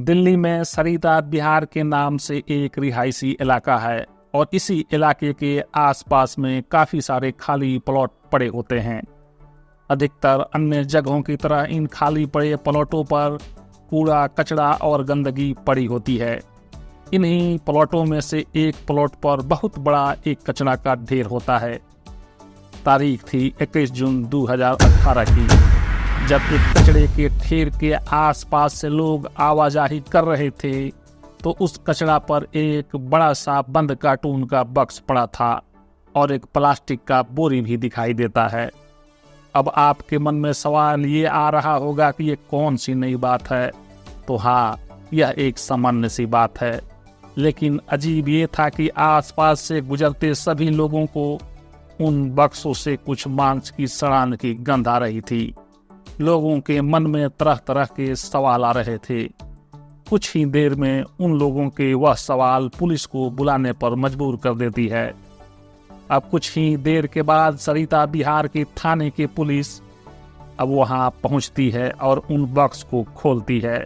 दिल्ली में सरिता विहार के नाम से एक रिहायशी इलाका है और इसी इलाके के आसपास में काफ़ी सारे खाली प्लॉट पड़े होते हैं। अधिकतर अन्य जगहों की तरह इन खाली पड़े प्लॉटों पर कूड़ा कचरा और गंदगी पड़ी होती है। इन्हीं प्लॉटों में से एक प्लॉट पर बहुत बड़ा एक कचरा का ढेर होता है। तारीख थी 21 जून 2018 की, जब एक कचरे के ढेर के आसपास से लोग आवाजाही कर रहे थे तो उस कचरा पर एक बड़ा सा बंद कार्टून का बक्स पड़ा था और एक प्लास्टिक का बोरी भी दिखाई देता है। अब आपके मन में सवाल ये आ रहा होगा कि ये कौन सी नई बात है। तो हाँ, यह एक सामान्य सी बात है, लेकिन अजीब ये था कि आसपास से गुजरते सभी लोगों को उन बक्सों से कुछ मांस की सड़ान की गंध आ रही थी। लोगों के मन में तरह तरह के सवाल आ रहे थे। कुछ ही देर में उन लोगों के वह सवाल पुलिस को बुलाने पर मजबूर कर देती है। अब कुछ ही देर के बाद सरिता विहार के थाने की पुलिस अब वहां पहुंचती है और उन बक्स को खोलती है।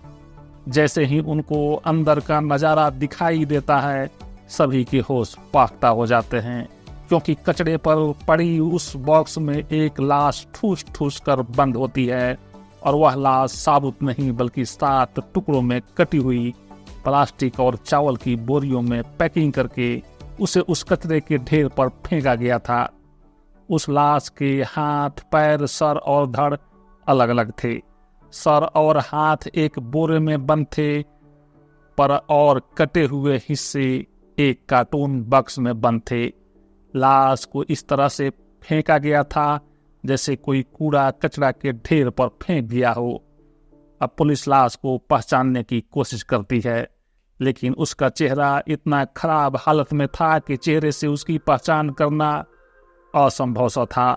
जैसे ही उनको अंदर का नज़ारा दिखाई देता है, सभी के होश पाख्ता हो जाते हैं, क्योंकि कचरे पर पड़ी उस बॉक्स में एक लाश ठूस ठूस कर बंद होती है और वह लाश साबुत नहीं बल्कि 7 टुकड़ों में कटी हुई प्लास्टिक और चावल की बोरियों में पैकिंग करके उसे उस कचरे के ढेर पर फेंका गया था। उस लाश के हाथ, पैर, सर और धड़ अलग अलग थे। सर और हाथ एक बोरे में बंद थे पर और कटे हुए हिस्से एक कार्टून बक्स में बंद थे। लाश को इस तरह से फेंका गया था जैसे कोई कूड़ा कचरा के ढेर पर फेंक दिया हो। अब पुलिस लाश को पहचानने की कोशिश करती है, लेकिन उसका चेहरा इतना खराब हालत में था कि चेहरे से उसकी पहचान करना असंभव सा था।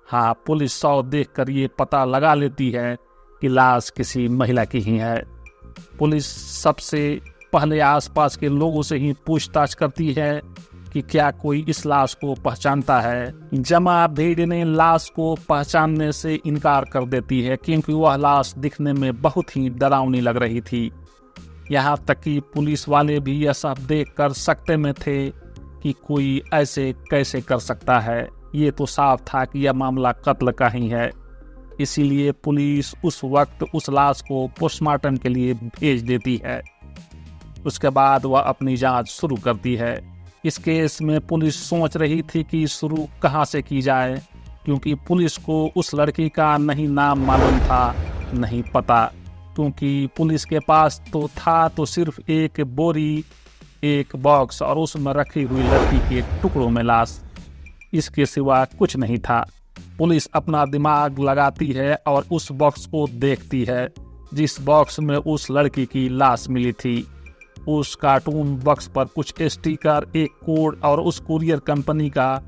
हाँ, पुलिस शव देखकर ये पता लगा लेती है कि लाश किसी महिला की ही है। पुलिस सबसे पहले आसपास के लोगों से ही पूछताछ करती है कि क्या कोई इस लाश को पहचानता है। जमा भीड़ ने लाश को पहचानने से इनकार कर देती है, क्योंकि वह लाश दिखने में बहुत ही डरावनी लग रही थी। यहाँ तक कि पुलिस वाले भी यह सब देख कर सकते में थे कि कोई ऐसे कैसे कर सकता है। ये तो साफ था कि यह मामला कत्ल का ही है। इसीलिए पुलिस उस वक्त उस लाश को पोस्टमार्टम के लिए भेज देती है। उसके बाद वह अपनी जांच शुरू करती है। इस केस में पुलिस सोच रही थी कि शुरू कहाँ से की जाए, क्योंकि पुलिस को उस लड़की का नहीं नाम मालूम था, नहीं पता, क्योंकि पुलिस के पास तो था तो सिर्फ एक बोरी, एक बॉक्स और उसमें रखी हुई लड़की के टुकड़ों में लाश। इसके सिवा कुछ नहीं था। पुलिस अपना दिमाग लगाती है और उस बॉक्स को देखती है जिस बॉक्स में उस लड़की की लाश मिली थी। उस कार्टून बॉक्स पर कुछ स्टिकर, एक कोड और उस कुरियर कंपनी का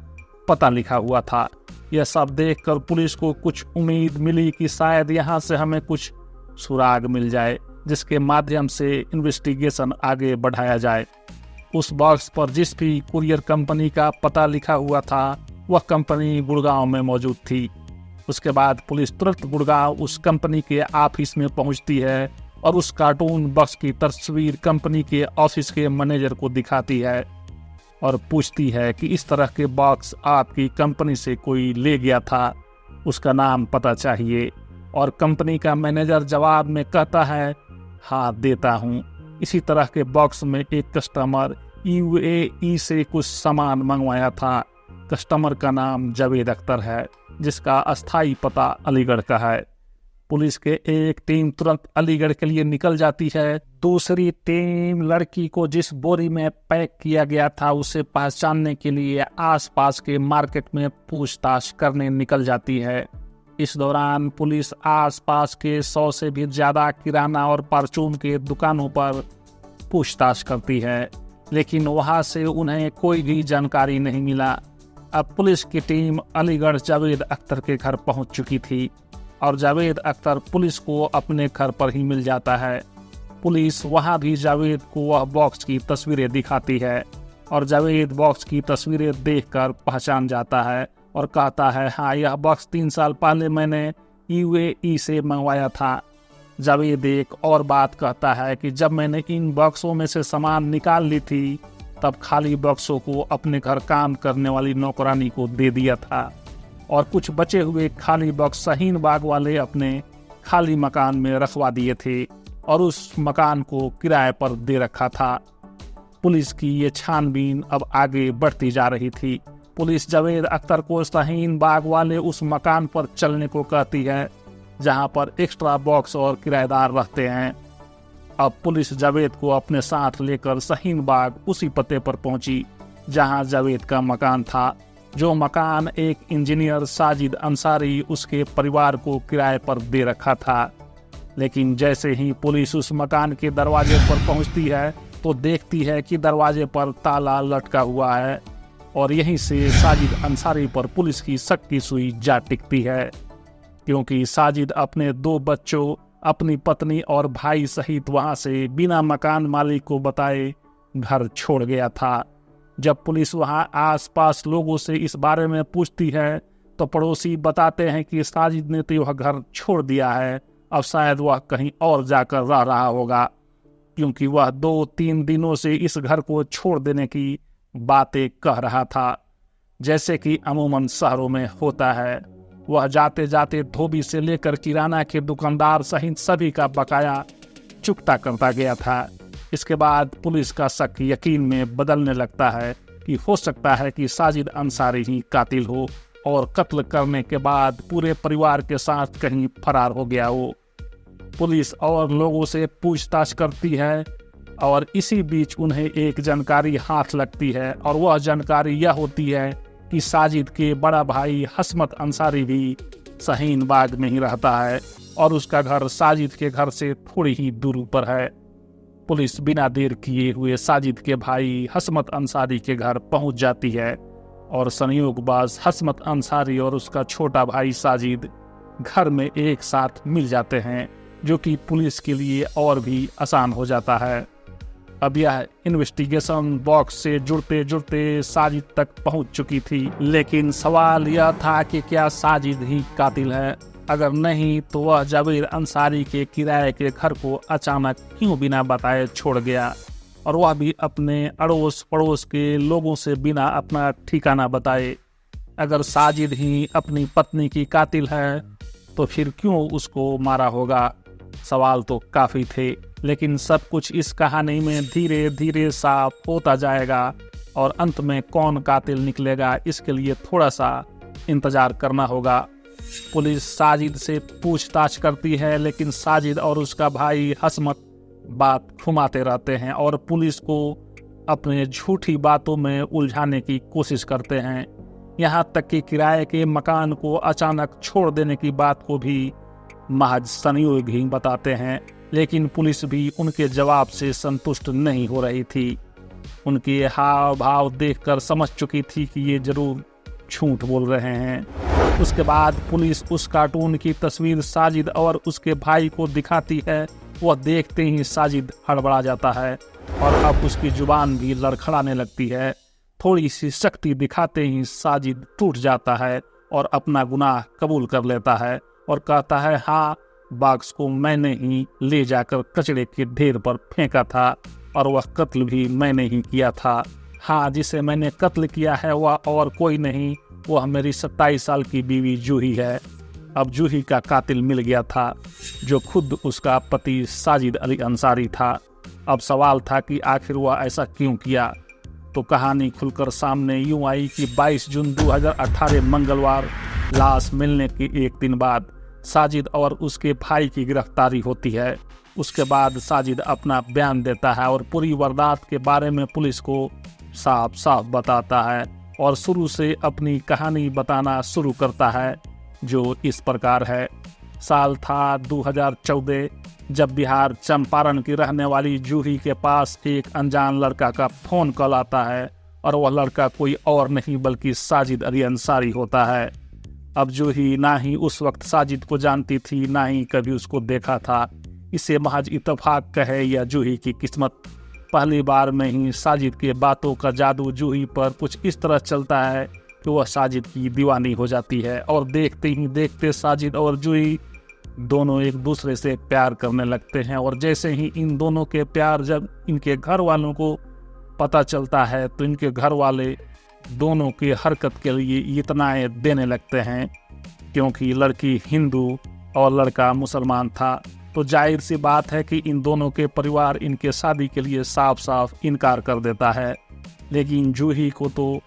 पता लिखा हुआ था। यह सब देखकर पुलिस को कुछ उम्मीद मिली कि शायद यहाँ से हमें कुछ सुराग मिल जाए, जिसके माध्यम से इन्वेस्टिगेशन आगे बढ़ाया जाए। उस बॉक्स पर जिस भी कुरियर कंपनी का पता लिखा हुआ था, वह कंपनी गुड़गांव में मौजूद थी। उसके बाद पुलिस तुरंत गुड़गांव उस कंपनी के ऑफिस में पहुंचती है और उस कार्टून बॉक्स की तस्वीर कंपनी के ऑफिस के मैनेजर को दिखाती है और पूछती है कि इस तरह के बॉक्स आपकी कंपनी से कोई ले गया था, उसका नाम पता चाहिए। और कंपनी का मैनेजर जवाब में कहता है, हाँ देता हूँ। इसी तरह के बॉक्स में एक कस्टमर UAE से कुछ सामान मंगवाया था। कस्टमर का नाम जावेद अख्तर है, जिसका अस्थायी पता अलीगढ़ का है। पुलिस के एक टीम तुरंत अलीगढ़ के लिए निकल जाती है। दूसरी टीम लड़की को जिस बोरी में पैक किया गया था उसे पहचानने के लिए आसपास के मार्केट में पूछताछ करने निकल जाती है। इस दौरान पुलिस आसपास के 100 से भी ज़्यादा किराना और परचून के दुकानों पर पूछताछ करती है, लेकिन वहां से उन्हें कोई भी जानकारी नहीं मिला। अब पुलिस की टीम अलीगढ़ जावेद अख्तर के घर पहुंच चुकी थी और जावेद अख्तर पुलिस को अपने घर पर ही मिल जाता है। पुलिस वहां भी जावेद को वह बॉक्स की तस्वीरें दिखाती है और जावेद बॉक्स की तस्वीरें देखकर पहचान जाता है और कहता है, हाँ यह बॉक्स 3 साल पहले मैंने UAE से मंगवाया था। जावेद एक और बात कहता है कि जब मैंने इन बॉक्सों में से सामान निकाल ली थी तब खाली बॉक्सों को अपने घर काम करने वाली नौकरानी को दे दिया था और कुछ बचे हुए खाली बॉक्स शाहीन बाग वाले अपने खाली मकान में रखवा दिए थे और उस मकान को किराए पर दे रखा था। पुलिस की ये छानबीन अब आगे बढ़ती जा रही थी। पुलिस जावेद अख्तर को शाहीन बाग वाले उस मकान पर चलने को कहती है जहां पर एक्स्ट्रा बॉक्स और किराएदार रहते हैं। अब पुलिस जावेद को अपने साथ लेकर शाहीन बाग उसी पते पर पहुंची जहां जावेद का मकान था, जो मकान एक इंजीनियर साजिद अंसारी उसके परिवार को किराए पर दे रखा था। लेकिन जैसे ही पुलिस उस मकान के दरवाजे पर पहुंचती है तो देखती है कि दरवाजे पर ताला लटका हुआ है और यहीं से साजिद अंसारी पर पुलिस की शक की सुई जा टिकती है, क्योंकि साजिद अपने 2 बच्चों, अपनी पत्नी और भाई सहित वहां से बिना मकान मालिक को बताए घर छोड़ गया था। जब पुलिस वहां आसपास लोगों से इस बारे में पूछती है तो पड़ोसी बताते हैं कि साजिद ने तो वह घर छोड़ दिया है, अब शायद वह कहीं और जाकर रह रहा होगा, क्योंकि वह 2-3 दिनों से इस घर को छोड़ देने की बातें कह रहा था, जैसे कि अमूमन शहरों में होता है। वह जाते जाते धोबी से लेकर किराना के दुकानदार सहित सभी का बकाया चुकता करता गया था। इसके बाद पुलिस का शक यकीन में बदलने लगता है कि हो सकता है कि साजिद अंसारी ही कातिल हो और कत्ल करने के बाद पूरे परिवार के साथ कहीं फरार हो गया हो। पुलिस और लोगों से पूछताछ करती है और इसी बीच उन्हें एक जानकारी हाथ लगती है और वह जानकारी यह होती है कि साजिद के बड़ा भाई हसमत अंसारी भी शाहीन बाग में ही रहता है और उसका घर साजिद के घर से थोड़ी ही दूर पर है। पुलिस बिना देर किए हुए साजिद के भाई हसमत अंसारी के घर पहुंच जाती है और संयोगबाज हसमत अंसारी और उसका छोटा भाई साजिद घर में एक साथ मिल जाते हैं, जो कि पुलिस के लिए और भी आसान हो जाता है। अब यह इन्वेस्टिगेशन बॉक्स से जुड़ते जुड़ते साजिद तक पहुंच चुकी थी, लेकिन सवाल यह था कि क्या साजिद ही कातिल है? अगर नहीं तो वह जावेद अंसारी के किराए के घर को अचानक क्यों बिना बताए छोड़ गया, और वह भी अपने अड़ोस पड़ोस के लोगों से बिना अपना ठिकाना बताए? अगर साजिद ही अपनी पत्नी की कातिल है तो फिर क्यों उसको मारा होगा? सवाल तो काफ़ी थे, लेकिन सब कुछ इस कहानी में धीरे धीरे साफ होता जाएगा और अंत में कौन कातिल निकलेगा इसके लिए थोड़ा सा इंतजार करना होगा। पुलिस साजिद से पूछताछ करती है, लेकिन साजिद और उसका भाई हसमत बात घुमाते रहते हैं और पुलिस को अपने झूठी बातों में उलझाने की कोशिश करते हैं। यहाँ तक कि किराए के मकान को अचानक छोड़ देने की बात को भी महज संयोग ही बताते हैं, लेकिन पुलिस भी उनके जवाब से संतुष्ट नहीं हो रही थी। उनके हाव भाव देखकर समझ चुकी थी कि ये जरूर झूठ बोल रहे हैं। उसके बाद पुलिस उस कार्टून की तस्वीर साजिद और उसके भाई को दिखाती है। वह देखते ही साजिद हड़बड़ा जाता है और अब उसकी जुबान भी लड़खड़ाने लगती है। थोड़ी सी शक्ति दिखाते ही साजिद टूट जाता है और अपना गुनाह कबूल कर लेता है और कहता है, हाँ, बॉक्स को मैंने ही ले जाकर कचरे के ढेर पर फेंका था और वह कत्ल भी मैंने ही किया था। हाँ, जिसे मैंने कत्ल किया है वह और कोई नहीं, वह मेरी 27 साल की बीवी जूही है। अब जूही का कातिल मिल गया था, जो खुद उसका पति साजिद अली अंसारी था। अब सवाल था कि आखिर वह ऐसा क्यों किया। तो कहानी खुलकर सामने यूं आई कि 22 जून 2018 मंगलवार लाश मिलने के एक दिन बाद साजिद और उसके भाई की गिरफ्तारी होती है। उसके बाद साजिद अपना बयान देता है और पूरी वारदात के बारे में पुलिस को साफ साफ बताता है और शुरू से अपनी कहानी बताना शुरू करता है, जो इस प्रकार है। साल था 2014, जब बिहार चंपारण की रहने वाली जूही के पास एक अनजान लड़का का फोन कॉल आता है और वह लड़का कोई और नहीं बल्कि साजिद अली अंसारी होता है। अब जूही ना ही उस वक्त साजिद को जानती थी, ना ही कभी उसको देखा था। इसे महज इत्तेफाक कहे या जूही की किस्मत। पहली बार में ही साजिद के बातों का जादू जूही पर कुछ इस तरह चलता है कि वह साजिद की दीवानी हो जाती है और देखते ही देखते साजिद और जूही दोनों एक दूसरे से प्यार करने लगते हैं और जैसे ही इन दोनों के प्यार जब इनके घर वालों को पता चलता है तो इनके घर वाले दोनों की हरकत के लिए इतना देने लगते हैं। क्योंकि लड़की हिंदू और लड़का मुसलमान था तो जाहिर सी बात है कि इन दोनों के परिवार इनके शादी के लिए साफ साफ इनकार कर देता है। लेकिन जूही को तो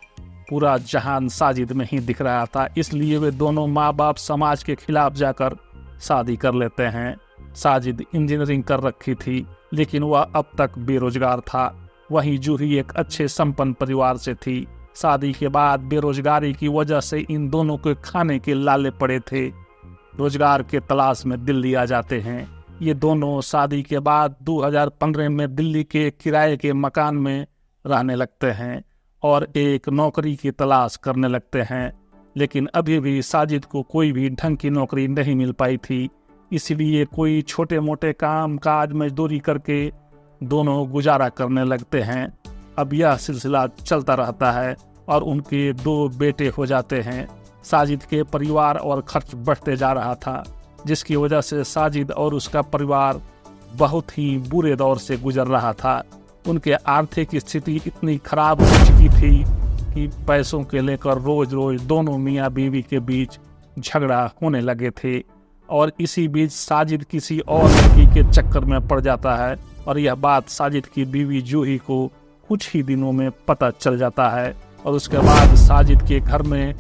पूरा जहान साजिद में ही दिख रहा था, इसलिए वे दोनों माँ बाप समाज के खिलाफ जाकर शादी कर लेते हैं। साजिद इंजीनियरिंग कर रखी थी लेकिन वह अब तक बेरोजगार था, वहीं जूही एक अच्छे संपन्न परिवार से थी। शादी के बाद बेरोजगारी की वजह से इन दोनों के खाने के लाले पड़े थे। रोजगार के तलाश में दिल्ली आ जाते हैं। ये दोनों शादी के बाद 2015 में दिल्ली के किराए के मकान में रहने लगते हैं और एक नौकरी की तलाश करने लगते हैं। लेकिन अभी भी साजिद को कोई भी ढंग की नौकरी नहीं मिल पाई थी, इसलिए कोई छोटे मोटे काम काज मजदूरी करके दोनों गुजारा करने लगते हैं। अब यह सिलसिला चलता रहता है और उनके 2 बेटे हो जाते हैं। साजिद के परिवार और खर्च बढ़ते जा रहा था, जिसकी वजह से साजिद और उसका परिवार बहुत ही बुरे दौर से गुजर रहा था। उनके आर्थिक स्थिति इतनी खराब हो चुकी थी कि पैसों के लेकर रोज रोज दोनों मियाँ बीवी के बीच झगड़ा होने लगे थे। और इसी बीच साजिद किसी और लड़की के चक्कर में पड़ जाता है और यह बात साजिद की बीवी जूही को कुछ ही दिनों में पता चल जाता है। और उसके बाद साजिद के घर में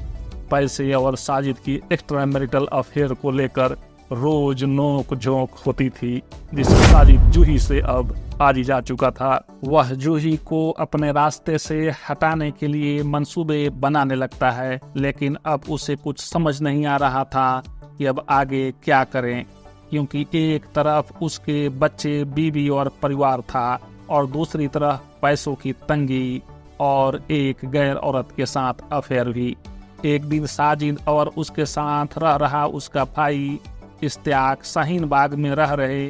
पैसे और साजिद की एक्स्ट्रा मैरिटल अफेयर को लेकर रोज नोक झोंक होती थी, जिससे साजिद जूही से अब हारी जा चुका था। वह जूही को अपने रास्ते से हटाने के लिए मंसूबे बनाने लगता है, लेकिन अब उसे कुछ समझ नहीं आ रहा था कि अब आगे क्या करें, क्योंकि एक तरफ उसके बच्चे बीवी और परिवार था और दूसरी तरफ पैसों की तंगी और एक गैर औरत के साथ अफेयर भी। एक दिन साजिद और उसके साथ रह रहा उसका भाई इश्तियाक शाहीन बाग में रह रहे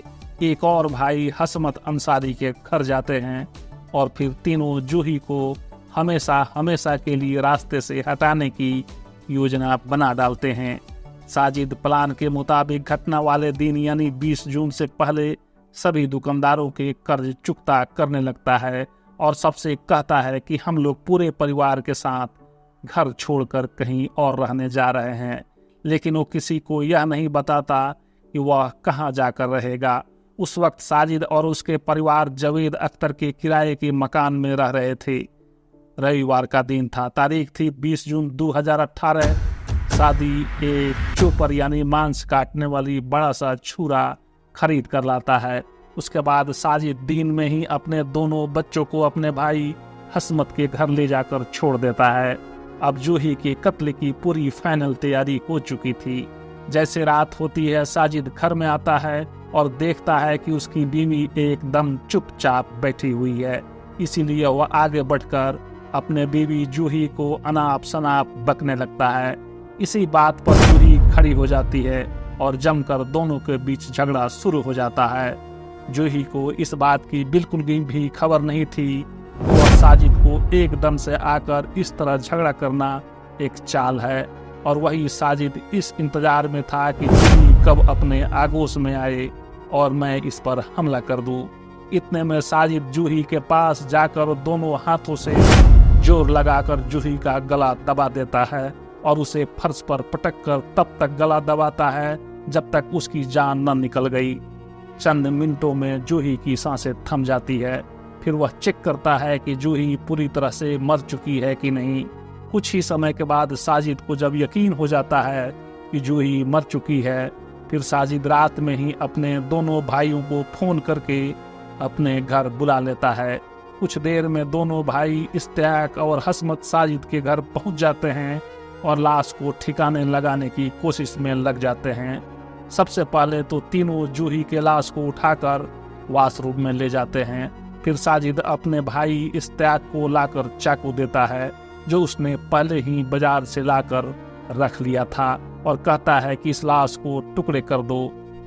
एक और भाई हसमत अंसारी के घर जाते हैं और फिर तीनों जूही को हमेशा हमेशा के लिए रास्ते से हटाने की योजना बना डालते हैं। साजिद प्लान के मुताबिक घटना वाले दिन यानी 20 जून से पहले सभी दुकानदारों के कर्ज चुकता करने लगता है और सबसे कहता है कि हम लोग पूरे परिवार के साथ घर छोड़कर कहीं और रहने जा रहे हैं। लेकिन वो किसी को यह नहीं बताता कि वह कहाँ जाकर रहेगा। उस वक्त साजिद और उसके परिवार जावेद अख्तर के किराए के मकान में रह रहे थे। रविवार का दिन था, तारीख थी 20 जून 2018। शादी एक चोपर यानी मांस काटने वाली बड़ा सा छुरा खरीद कर लाता है। उसके बाद साजिद दिन में ही अपने दोनों बच्चों को अपने भाई हसमत के घर ले जाकर छोड़ देता है। अब जूही के कत्ल की पूरी फाइनल तैयारी हो चुकी थी। जैसे रात होती है साजिद घर में आता है और देखता है कि उसकी बीवी एकदम चुपचाप बैठी हुई है, इसीलिए वह आगे बढ़कर अपने बीवी जूही को अनाप शनाप बकने लगता है। इसी बात पर जूही खड़ी हो जाती है और जमकर दोनों के बीच झगड़ा शुरू हो जाता है। जूही को इस बात की बिल्कुल भी खबर नहीं थी। वह साजिद को एकदम से आकर इस तरह झगड़ा करना एक चाल है और वही साजिद इस इंतजार में था कि जूही कब अपने आगोश में आए और मैं इस पर हमला कर दूं। इतने में साजिद जूही के पास जाकर दोनों हाथों से जोर लगाकर जूही का गला दबा देता है और उसे फर्श पर पटक कर तब तक गला दबाता है जब तक उसकी जान न निकल गई। चंद मिनटों में जूही की सांसें थम जाती है। फिर वह चेक करता है कि जूही पूरी तरह से मर चुकी है कि नहीं। कुछ ही समय के बाद साजिद को जब यकीन हो जाता है कि जूही मर चुकी है, फिर साजिद रात में ही अपने दोनों भाइयों को फोन करके अपने घर बुला लेता है। कुछ देर में दोनों भाई इश्तियाक और हसमत साजिद के घर पहुंच जाते हैं और लाश को ठिकाने लगाने की कोशिश में लग जाते हैं। सबसे पहले तो तीनों जूही के लाश को उठाकर वाशरूम में ले जाते हैं। फिर साजिद अपने भाई इश्तियाक को लाकर चाकू देता है जो उसने पहले ही बाजार से लाकर रख लिया था और कहता है कि इस लाश को टुकड़े कर दो।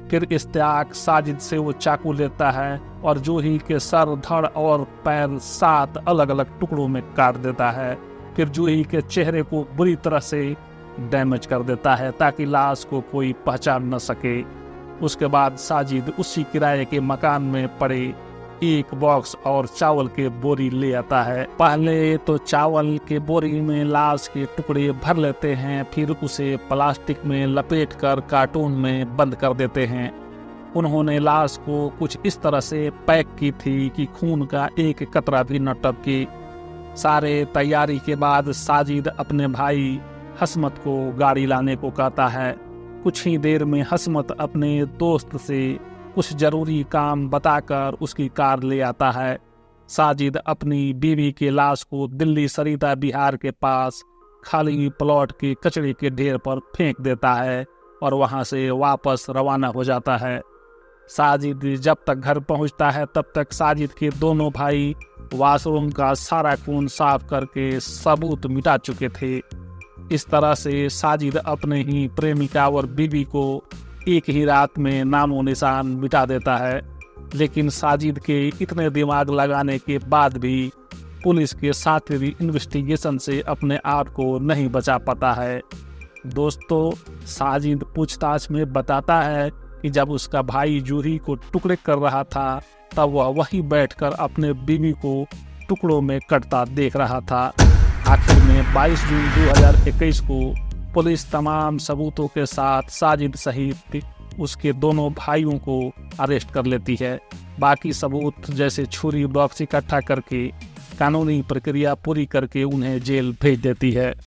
फिर इश्तियाक साजिद से वो चाकू लेता है और जूही के सर, धड़ और पैर 7 अलग अलग टुकड़ों में काट देता है। फिर जूही के चेहरे को बुरी तरह से डैमेज कर देता है ताकि लाश को कोई पहचान न सके। उसके बाद साजिद उसी किराए के मकान में पड़े एक बॉक्स और चावल के बोरी ले आता है। पहले तो चावल के बोरी में लाश के टुकड़े भर लेते हैं, फिर उसे प्लास्टिक में लपेटकर कार्टून में बंद कर देते हैं। उन्होंने लाश को कुछ इस तरह से पैक की थी कि खून का एक कतरा भी न टपके। सारे तैयारी के बाद साजिद अपने भाई हसमत को गाड़ी लाने को कहता है। कुछ ही देर में हसमत अपने दोस्त से कुछ जरूरी काम बताकर उसकी कार ले आता है। साजिद अपनी बीवी के लाश को दिल्ली सरिता बिहार के पास खाली प्लॉट के कचरे के ढेर पर फेंक देता है और वहां से वापस रवाना हो जाता है। साजिद जब तक घर पहुंचता है तब तक साजिद के दोनों भाई वॉशरूम का सारा खून साफ करके सबूत मिटा चुके थे। इस तरह से साजिद अपने ही प्रेमिका और बीवी को एक ही रात में नामो निशान मिटा देता है। लेकिन साजिद के इतने दिमाग लगाने के बाद भी पुलिस के साथी इन्वेस्टिगेशन से अपने आप को नहीं बचा पाता है। दोस्तों, साजिद पूछताछ में बताता है कि जब उसका भाई जूही को टुकड़े कर रहा था तब वह वहीं बैठकर अपने बीवी को टुकड़ों में कटता देख रहा था। आखिर में 22 जून 2021 को पुलिस तमाम सबूतों के साथ साजिद सहित उसके दोनों भाइयों को अरेस्ट कर लेती है। बाकी सबूत जैसे छुरी बॉक्स इकट्ठा करके कानूनी प्रक्रिया पूरी करके उन्हें जेल भेज देती है।